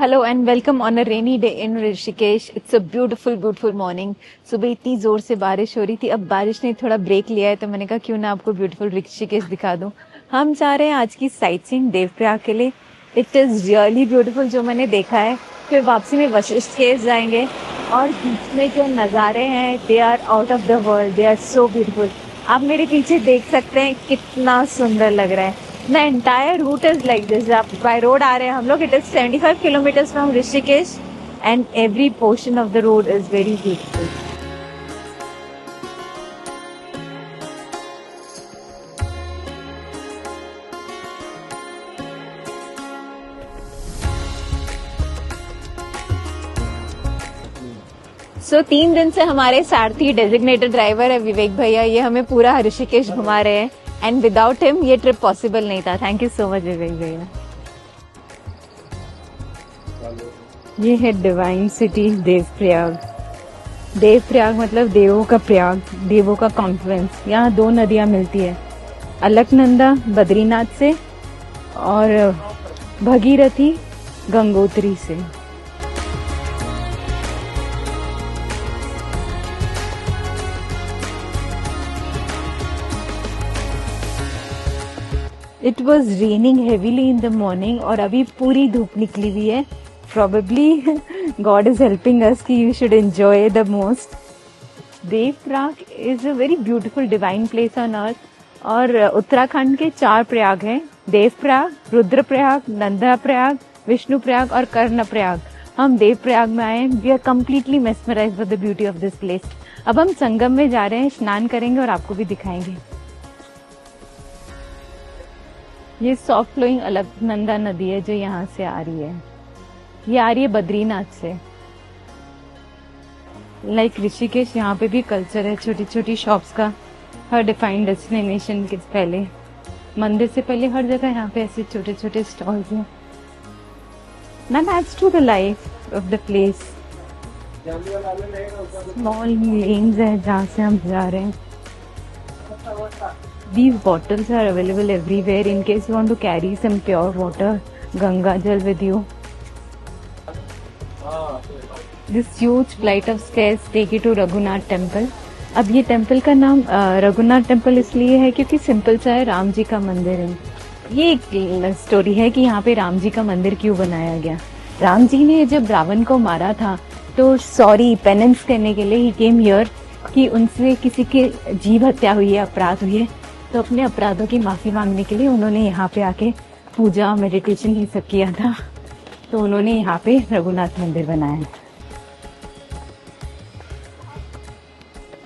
Hello and welcome on a rainy day in Rishikesh. It's a beautiful beautiful morning. सुबह इतनी जोर से बारिश हो रही थी, अब बारिश ने थोड़ा ब्रेक लिया है तो मैंने कहा क्यों ना आपको ब्यूटीफुल ऋषिकेश दिखा दूं। हम जा रहे हैं आज की साइट सीइंग देवप्रयाग के लिए। इट इज रियली ब्यूटीफुल जो मैंने देखा है। फिर वापसी में वशिष्ठ केव जाएंगे और बीच में जो नज़ारे हैं they are out of the world, they are so beautiful. आप मेरे पीछे देख सकते हैं कितना सुंदर लग रहा है। The entire route is like this. आप by road आ रहे हैं हम लोग. It is 75 kilometers from Rishikesh, and every portion of the road is very beautiful. So 3 दिन से हमारे सारथी डेजिग्नेटेड ड्राइवर है विवेक भैया, ये हमें पूरा ऋषिकेश घुमा रहे हैं एंड विदाउट हिम ये ट्रिप पॉसिबल नहीं था। थैंक यू सो मच विवेक भैया। ये है डिवाइन सिटी देवप्रयाग। देवप्रयाग मतलब देवों का प्रयाग, देवों का कॉन्फ्लुएंस। यहाँ 2 नदियाँ मिलती है, अलकनंदा बद्रीनाथ से और भगीरथी गंगोत्री से। It was raining heavily in the morning और अभी पूरी धूप निकली हुई है। Probably God is helping us कि you should enjoy the most. Devprayag is a very beautiful divine place on earth. और उत्तराखंड के 4 प्रयाग हैं, देवप्रयाग, रुद्रप्रयाग, नंदाप्रयाग, विष्णुप्रयाग और कर्णप्रयाग। हम देवप्रयाग में आए। We are completely mesmerised with the beauty of this place. अब हम संगम में जा रहे हैं, स्नान करेंगे और आपको भी दिखाएंगे। ये सॉफ्ट फ्लोइंग अलकनंदा नदी है जो यहाँ से आ रही है। ये आ रही है बद्रीनाथ से। लाइक ऋषिकेश, यहाँ पे भी कल्चर है छोटी छोटी शॉप्स का। हर डिफाइंड डेस्टिनेशन के पहले, मंदिर से पहले हर जगह यहाँ पे ऐसे छोटे छोटे स्टॉल्स हैं। That adds to the life of the place. Small lanes है जहाँ से हम जा रहे हैं। These bottles are available everywhere in case you want to carry some pure water, Ganga Jal with you. This huge flight of stairs take you to Raghunath Temple. अब ये temple का नाम रघुनाथ टेम्पल इसलिए है क्योंकि सिंपल सा है, राम जी का मंदिर है। ये एक स्टोरी है कि यहाँ पे राम जी का मंदिर क्यों बनाया गया। राम जी ने जब रावण को मारा था तो सॉरी पेनेंस करने के लिए ही केम हियर कि उनसे किसी की जीव हत्या हुई है, अपराध हुई है, तो अपने अपराधों की माफी मांगने के लिए उन्होंने यहाँ पे आके पूजा मेडिटेशन ये सब किया था। तो उन्होंने यहाँ पे रघुनाथ मंदिर बनाया।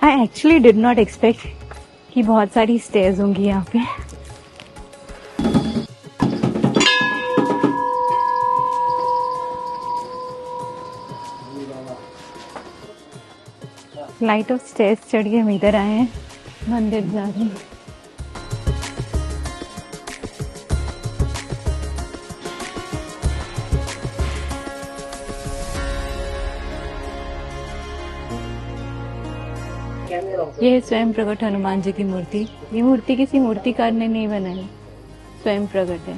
I actually did not expect कि बहुत सारी स्टेयर्स होंगी यहाँ पे। फ्लाइट ऑफ स्टेयर्स चढ़ के हम इधर आए हैं, मंदिर जा रहे हैं। ये है स्वयं प्रकट हनुमान जी की मूर्ति। ये मूर्ति किसी मूर्तिकार ने नहीं बनाई, स्वयं प्रकट है।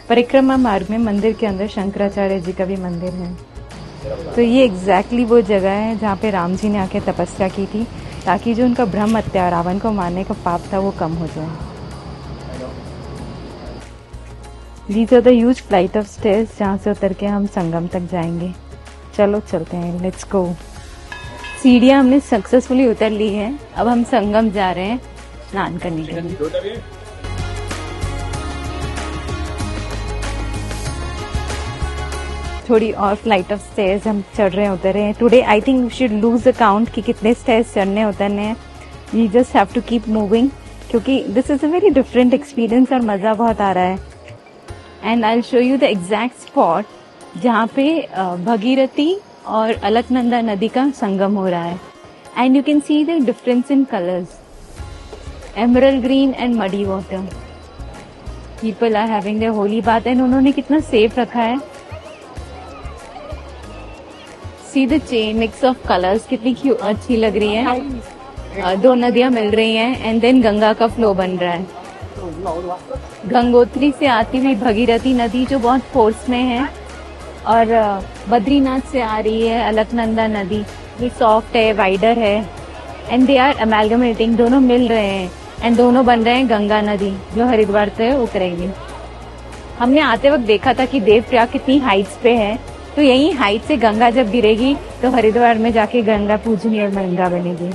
परिक्रमा मार्ग में मंदिर के अंदर शंकराचार्य जी का भी मंदिर है। तो ये एग्जैक्टली वो जगह है जहाँ पे राम जी ने आके तपस्या की थी ताकि जो उनका ब्रह्म हत्या, रावण को मारने का पाप था, वो कम हो जाए। These are the huge flight of stairs जहाँ से उतर के हम संगम तक जाएंगे। चलो चलते हैं, लेट्स गो। सीढ़ियाँ हमने सक्सेसफुली उतर ली हैं। अब हम संगम जा रहे हैं स्नान करने के लिए। थोड़ी और फ्लाइट ऑफ स्टेयर्स हम चढ़ रहे हैं, उतर रहे हैं। Today I think we should lose the count कि कितने स्टेयर्स चढ़ने उतरने हैं। We just have to keep moving क्योंकि this is a very different experience और मज़ा बहुत आ रहा है। And I will show you the exact spot जहाँ पे भगीरथी और अलकनंदा नदी का संगम हो रहा है। And you can see the difference in colours, emerald green and muddy water. People are having their holy bath and उन्होंने कितना सेफ रखा है। See the chain mix of colours, कितनी अच्छी लग रही है। दो नदियां मिल रही हैं एंड देन गंगा का फ्लो बन रहा है। गंगोत्री से आती हुई भगीरथी नदी जो बहुत फोर्स में है, और बद्रीनाथ से आ रही है अलकनंदा नदी, ये सॉफ्ट है, वाइडर है, एंड दे आर अमेलगमेटिंग, दोनों मिल रहे हैं एंड दोनों बन रहे हैं गंगा नदी जो हरिद्वार से उतरेगी। हमने आते वक्त देखा था कि देवप्रयाग कितनी हाइट्स पे है, तो यही हाइट से गंगा जब गिरेगी तो हरिद्वार में जाके गंगा पूजनी और गंगा बनेगी।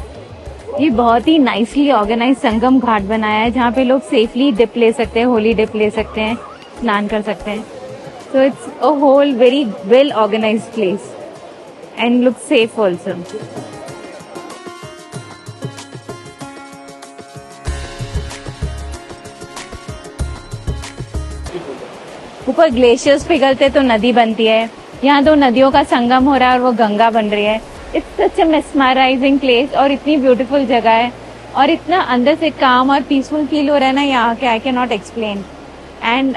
ये बहुत ही नाइसली ऑर्गेनाइज संगम घाट बनाया है जहाँ पे लोग सेफली डिप ले सकते हैं, होली डिप ले सकते हैं, स्नान कर सकते हैं। So it's a whole very well organised place and look safe also. ऊपर ग्लेशियर्स पिघलते तो नदी बनती है, यहाँ दो नदियों का संगम हो रहा है और वो गंगा बन रही है। It's such a mesmerising place और इतनी ब्यूटीफुल जगह है और इतना अंदर से काम और पीसफुल फील हो रहा है ना यहाँ के, I can not explain. And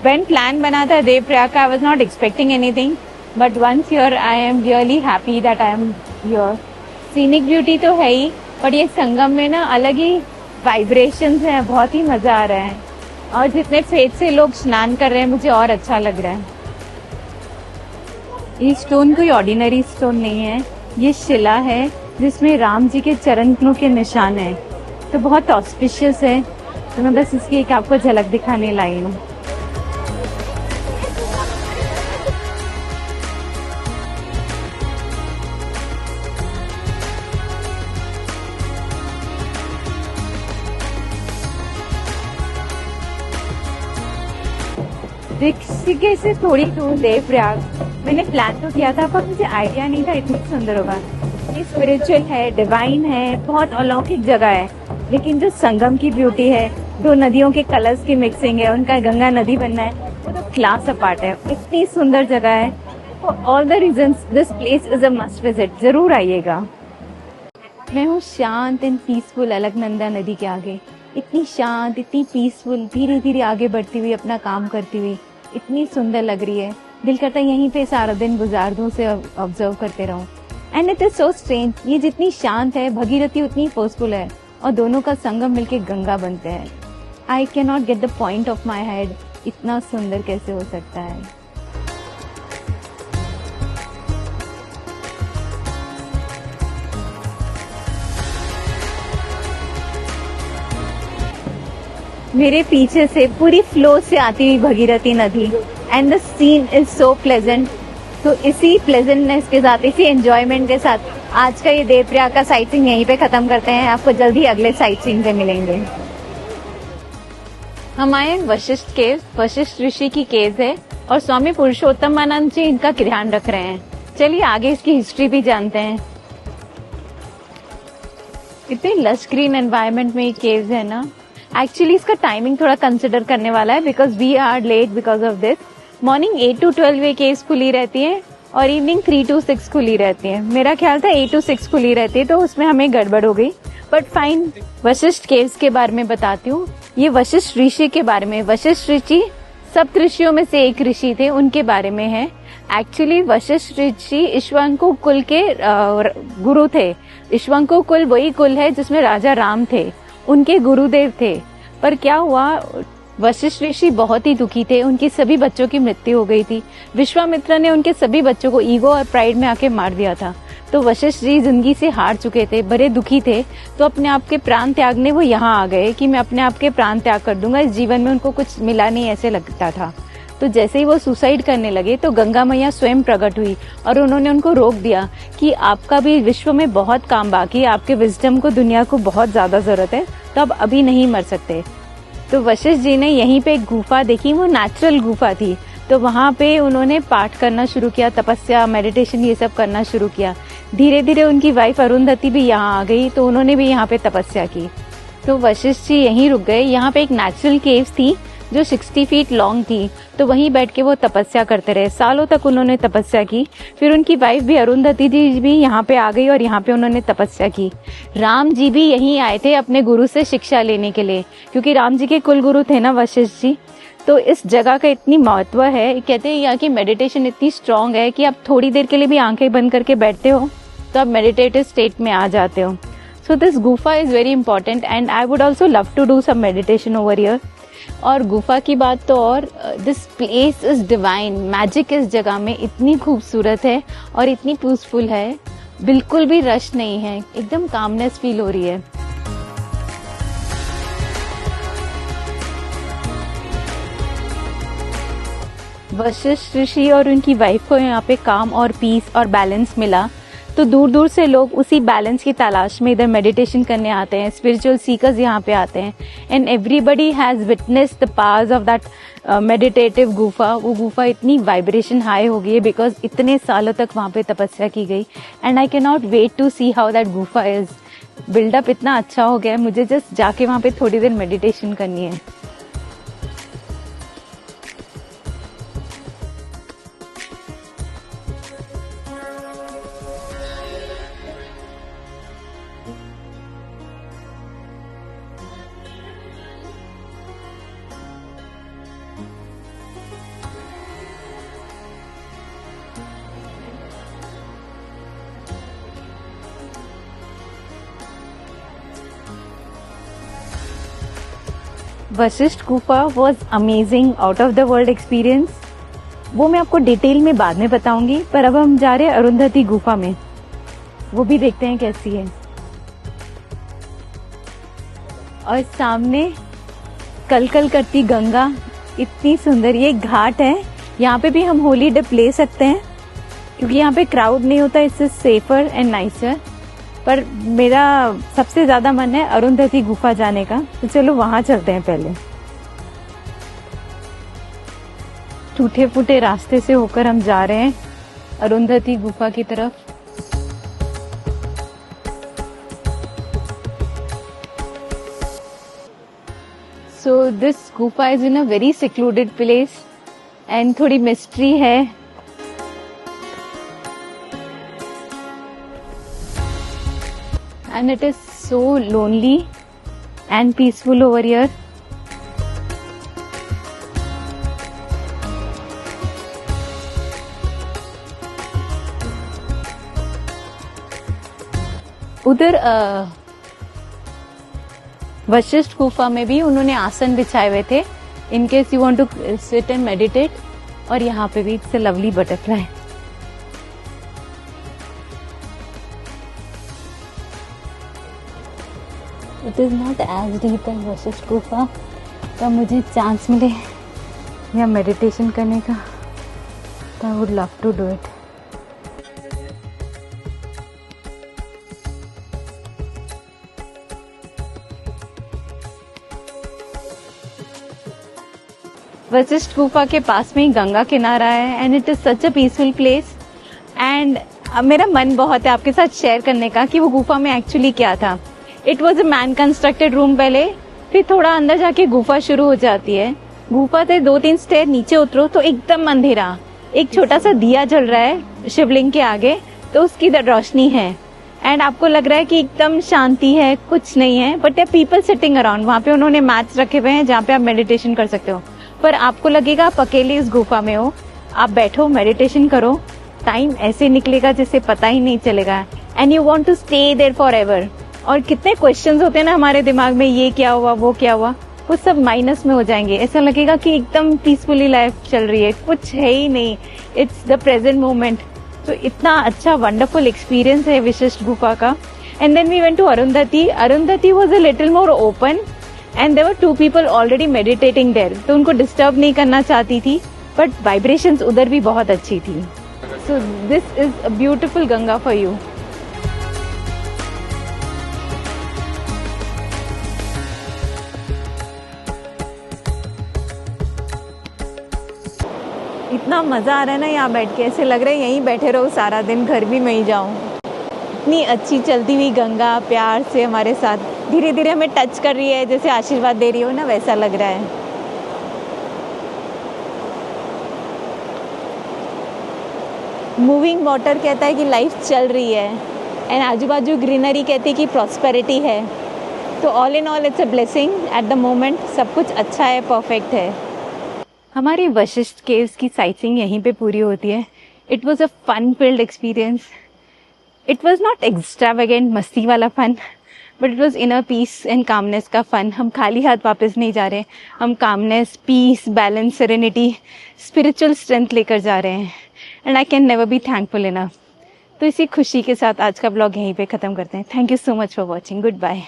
when plan बना था देवप्रयाग का, I was not expecting anything, but once here I am really happy that I am here. Scenic beauty तो है ही, बट ये संगम में ना अलग ही वाइब्रेशंस हैं, बहुत ही मजा आ रहा है और जितने फेथ से लोग स्नान कर रहे हैं मुझे और अच्छा लग रहा है। ये स्टोन कोई ऑर्डिनरी स्टोन नहीं है, ये शिला है जिसमें राम जी के चरणों के निशान है, तो बहुत ऑस्पिशियस है। तो मैं बस इसकी एक आपको झलक दिखाने लाई हूँ। ऋषिकेश से थोड़ी दूर देवप्रयाग मैंने प्लान तो किया था, पर मुझे आइडिया नहीं था इतनी सुंदर होगा। ये स्पिरिचुअल है, डिवाइन है, बहुत अलौकिक जगह है, लेकिन जो संगम की ब्यूटी है, दो नदियों के कलर्स की मिक्सिंग है, उनका गंगा नदी बनना है, वो तो क्लास अपार्ट है। इतनी सुंदर जगह है, for all the reasons this place is a must visit, जरूर आइएगा। मैं हूँ शांत एंड पीसफुल अलकनंदा नदी के आगे, इतनी शांत, इतनी पीसफुल, धीरे धीरे आगे बढ़ती हुई, अपना काम करती हुई, इतनी सुंदर लग रही है। दिल करता है यहीं पे सारा दिन गुजार दूं, उसे ऑब्जर्व करते रहूं। And it is so strange, ये जितनी शांत है भगीरथी उतनी फोर्सफुल है और दोनों का संगम मिलके गंगा बनते हैं। आई can not get the point of my head, इतना सुंदर कैसे हो सकता है। मेरे पीछे से पूरी फ्लो से आती हुई भगीरथी नदी and the scene is so pleasant. तो इसी प्लेजेंटनेस के साथ, इसी एंजॉयमेंट के साथ आज का ये देवप्रयाग का साइट सीइंग यहीं पे खत्म करते हैं। आपको जल्दी अगले साइट सीइंग पे मिलेंगे। हम आए वशिष्ठ केव, वशिष्ठ ऋषि की केव है और स्वामी पुरुषोत्तमानंद जी इनका ध्यान रख रहे हैं। चलिए आगे इसकी हिस्ट्री भी जानते हैं। इतने लश ग्रीन एनवायरनमेंट में ये केव्स है ना। एक्चुअली इसका टाइमिंग थोड़ा कंसिडर करने वाला है because we are late because of this. Morning 8 to 12 ये केव्स खुली रहती है और इवनिंग 3 to 6 खुली रहती है। मेरा ख्याल था 8 to 6 खुली रहती है, तो उसमें हमें गड़बड़ हो गई, बट फाइन। वशिष्ठ केव्स के बारे में बताती हूँ। ये वशिष्ठ ऋषि के बारे में, वशिष्ठ ऋषि सप्त ऋषियों में से एक ऋषि थे, उनके बारे में है। एक्चुअली वशिष्ठ ऋषि इक्ष्वाकु कुल के गुरु थे। इक्ष्वाकु कुल वही कुल है जिसमें राजा राम थे, उनके गुरुदेव थे। पर क्या हुआ, वशिष्ठ ऋषि बहुत ही दुखी थे, उनकी सभी बच्चों की मृत्यु हो गई थी। विश्वामित्र ने उनके सभी बच्चों को ईगो और प्राइड में आके मार दिया था। तो वशिष्ठ जी जिंदगी से हार चुके थे, बड़े दुखी थे, तो अपने आप के प्राण त्यागने वो यहाँ आ गए कि मैं अपने आप के प्राण त्याग कर दूंगा। इस जीवन में उनको कुछ मिला नहीं ऐसे लगता था। तो जैसे ही वो सुसाइड करने लगे तो गंगा मैया स्वयं प्रकट हुई और उन्होंने उनको रोक दिया कि आपका भी विश्व में बहुत काम बाकी है, आपके विजडम को दुनिया को बहुत ज्यादा जरूरत है, तो आप अभी नहीं मर सकते। तो वशिष्ठ जी ने यहीं पे एक गुफा देखी, वो नेचुरल गुफा थी, तो वहां पे उन्होंने पाठ करना शुरू किया, तपस्या, मेडिटेशन ये सब करना शुरू किया। धीरे धीरे उनकी वाइफ अरुंधति भी यहाँ आ गई, तो उन्होंने भी यहाँ पे तपस्या की। तो वशिष्ठ जी यहीं रुक गए। यहाँ पे एक नेचुरल केव थी जो 60 फीट लॉन्ग थी, तो वहीं बैठ के वो तपस्या करते रहे। सालों तक उन्होंने तपस्या की। फिर उनकी वाइफ भी अरुंधति जी भी यहाँ पे आ गई और यहाँ पे उन्होंने तपस्या की। राम जी भी यहीं आए थे अपने गुरु से शिक्षा लेने के लिए, क्योंकि राम जी के कुल गुरु थे ना वशिष्ठ जी। तो इस जगह का इतनी महत्व है, कहते हैं यहाँ की मेडिटेशन इतनी स्ट्रांग है कि आप थोड़ी देर के लिए भी आंखें बंद करके बैठते हो तो आप मेडिटेटिव स्टेट में आ जाते हो। So this gufa is very important and I would also love to do some meditation over here. और गुफा की बात तो और this place is divine, magic इस जगह में इतनी खूबसूरत है और इतनी पीसफुल है, बिल्कुल भी रश नहीं है, एकदम कामनेस फील हो रही है। वशिष्ठ ऋषि और उनकी वाइफ को यहाँ पे काम और पीस और बैलेंस मिला, तो दूर दूर से लोग उसी बैलेंस की तलाश में इधर मेडिटेशन करने आते हैं, स्पिरिचुअल सीकर्स यहाँ पे आते हैं and everybody has witnessed the powers of that meditative गुफा। वो गुफा इतनी वाइब्रेशन हाई हो गई है बिकॉज इतने सालों तक वहाँ पे तपस्या की गई and I can not wait to see how that गुफा इज। बिल्डअप इतना अच्छा हो गया है, मुझे जस्ट जाके वहाँ पे थोड़ी देर मेडिटेशन करनी है। वशिष्ठ गुफा was amazing, out of the world experience. वो मैं आपको डिटेल में बाद में बताऊंगी, पर अब हम जा रहे हैं अरुंधति गुफा में, वो भी देखते हैं कैसी है। और सामने कलकल करती गंगा, इतनी सुंदर। ये घाट है, यहाँ पे भी हम होली डिप ले सकते हैं क्योंकि यहाँ पे क्राउड नहीं होता, इससे सेफर एंड नाइसर। पर मेरा सबसे ज्यादा मन है अरुंधति गुफा जाने का, तो चलो वहां चलते हैं। पहले टूटे फूटे रास्ते से होकर हम जा रहे हैं अरुंधति गुफा की तरफ। सो दिस गुफा is in a very secluded place and थोड़ी मिस्ट्री है। And it is so lonely and peaceful over here. उधर वशिष्ठ गुफा में भी उन्होंने आसन बिछाए हुए थे in case you want to sit and meditate, और यहाँ पे भी it's a lovely butterfly. It is not as deep as Vashishtha गुफा, तो मुझे चांस मिले या मेडिटेशन करने का तो I would love to do it. Vashishtha गुफा के पास में ही गंगा किनारा है and it is such a peaceful place. And मेरा मन बहुत है आपके साथ शेयर करने का कि वो गुफा में एक्चुअली क्या था। It was a man constructed room पहले, फिर थोड़ा अंदर जाके गुफा शुरू हो जाती है। गुफा से 2-3 स्टेयर नीचे उतरो तो एकदम अंधेरा, एक छोटा सा दिया जल रहा है शिवलिंग के आगे, तो उसकी रोशनी है एंड आपको लग रहा है कि एकदम शांति है, कुछ नहीं है, but there people sitting around. वहाँ पे उन्होंने मैट्स रखे हुए हैं जहाँ पे आप मेडिटेशन कर सकते हो, पर आपको लगेगा आप अकेले इस गुफा में हो। आप बैठो, मेडिटेशन करो, टाइम ऐसे निकलेगा जिससे पता ही नहीं चलेगा and you want to stay there for ever. और कितने क्वेश्चंस होते हैं ना हमारे दिमाग में, ये क्या हुआ, वो क्या हुआ, वो सब माइनस में हो जाएंगे। ऐसा लगेगा कि एकदम पीसफुली लाइफ चल रही है, कुछ है ही नहीं, इट्स द प्रेजेंट मोमेंट। तो इतना अच्छा वंडरफुल एक्सपीरियंस है विशिष्ट गुफा का। And then we went to Arundhati. Arundhati was a little more open and there were 2 people already meditating there, तो उनको डिस्टर्ब नहीं करना चाहती थी, बट वाइब्रेशंस उधर भी बहुत अच्छी थी। So this is a beautiful Ganga for you. इतना मजा आ रहा है ना यहाँ बैठ के, ऐसे लग रहा है यहीं बैठे रहो सारा दिन, घर भी मैं ही जाऊँ। इतनी अच्छी चलती हुई गंगा प्यार से हमारे साथ धीरे धीरे हमें टच कर रही है, जैसे आशीर्वाद दे रही हो ना, वैसा लग रहा है। मूविंग वाटर कहता है कि लाइफ चल रही है एंड आजू बाजू ग्रीनरी कहती है कि प्रॉस्पेरिटी है। तो all in all it's a blessing at the moment, सब कुछ अच्छा है, परफेक्ट है। हमारी वशिष्ठ केव्स की साइटिंग यहीं पे पूरी होती है। It was a fun filled experience. It was not extravagant मस्ती वाला fun, but it was inner peace and calmness का फन. हम खाली हाथ वापस नहीं जा रहे, हम calmness, peace, balance, serenity, spiritual strength लेकर जा रहे हैं. And I can never be thankful enough. तो इसी खुशी के साथ आज का ब्लॉग यहीं पे ख़त्म करते हैं. Thank you so much for watching. Good bye.